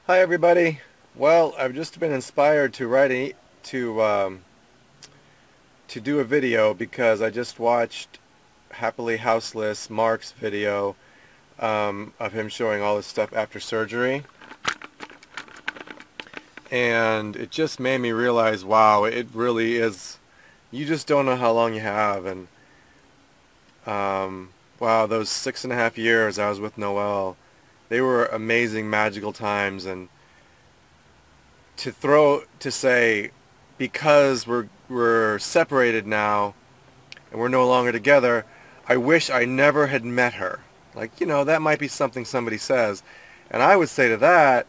Hi everybody. Well, I've just been inspired to to um, to do a video because I just watched Happily Houseless Mark's video of him showing all this stuff after surgery, and it just made me realize, wow, it really is. You just don't know how long you have, and wow, those 6.5 years I was with Noel, they were amazing, magical times, and to say because we're separated now and we're no longer together, I wish I never had met her. Like, that might be something somebody says. And I would say to that,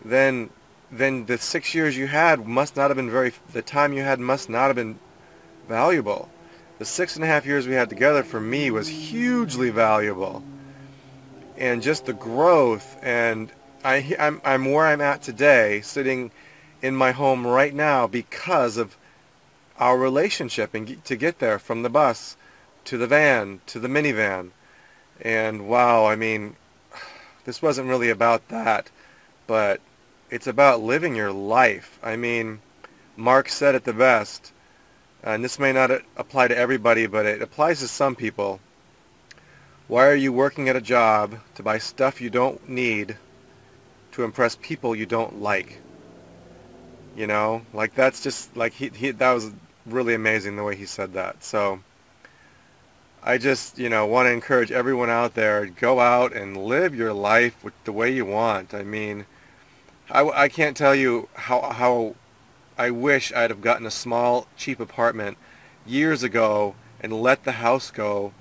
then the 6 years you had must not have been the time you had must not have been valuable. The 6.5 years we had together for me was hugely valuable. And just the growth, and I'm where I'm at today, sitting in my home right now because of our relationship, and to get there from the bus to the van to the minivan. And wow, I mean, this wasn't really about that, but it's about living your life. I mean, Mark said it the best, and this may not apply to everybody, but it applies to some people. Why are you working at a job to buy stuff you don't need to impress people you don't like? Like, that's just like that was really amazing the way he said that. So I just, want to encourage everyone out there, go out and live your life with the way you want. I mean, I can't tell you how I wish I'd have gotten a small, cheap apartment years ago and let the house go,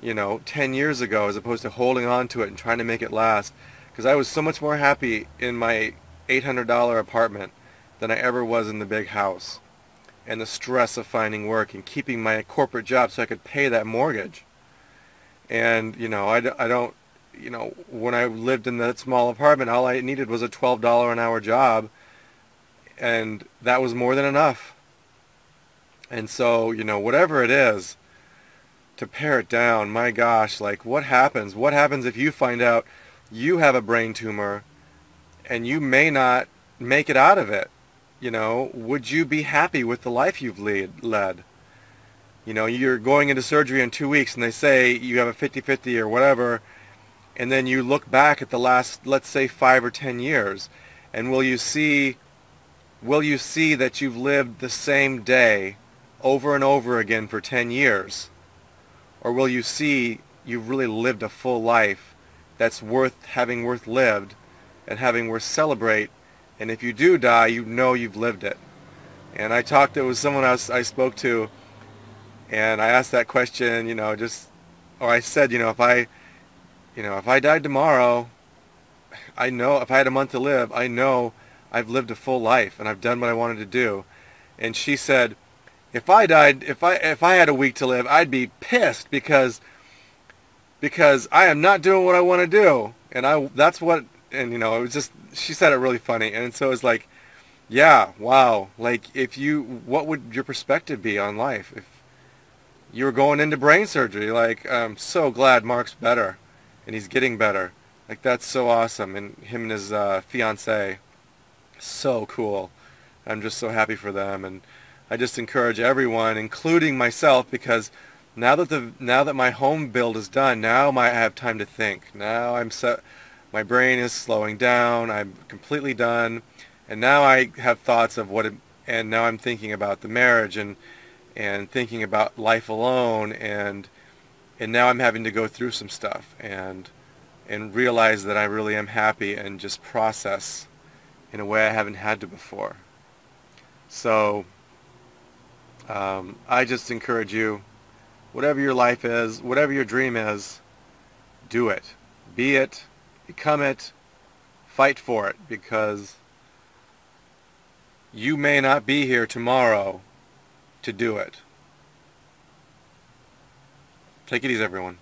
10 years ago, as opposed to holding on to it and trying to make it last. Because I was so much more happy in my $800 apartment than I ever was in the big house. And the stress of finding work and keeping my corporate job so I could pay that mortgage. And, I don't, when I lived in that small apartment, all I needed was a $12 an hour job, and that was more than enough. And so, whatever it is, to pare it down, my gosh, like, what happens? What happens if you find out you have a brain tumor and you may not make it out of it? Would you be happy with the life you've led? You're going into surgery in 2 weeks and they say you have a 50-50 or whatever, and then you look back at the last, let's say, 5 or 10 years, and will you see that you've lived the same day over and over again for 10 years? Or will you see you've really lived a full life that's worth lived and having worth celebrate, and if you do die, you've lived it. And there was someone else I spoke to, and I asked that question, or I said, if I died tomorrow, I know if I had a month to live, I know I've lived a full life and I've done what I wanted to do. And she said, if I had a week to live, I'd be pissed because I am not doing what I want to do. And it was just, she said it really funny. And so it's like, yeah, wow. Like, what would your perspective be on life if you were going into brain surgery? Like, I'm so glad Mark's better and he's getting better. Like, that's so awesome. And him and his fiance, so cool. I'm just so happy for them. And I just encourage everyone, including myself, because now that my home build is done, I have time to think. Now my brain is slowing down. I'm completely done, and now I have thoughts of and now I'm thinking about the marriage and thinking about life alone, and now I'm having to go through some stuff and realize that I really am happy and just process in a way I haven't had to before. So I just encourage you, whatever your life is, whatever your dream is, do it. Be it, become it, fight for it, because you may not be here tomorrow to do it. Take it easy, everyone.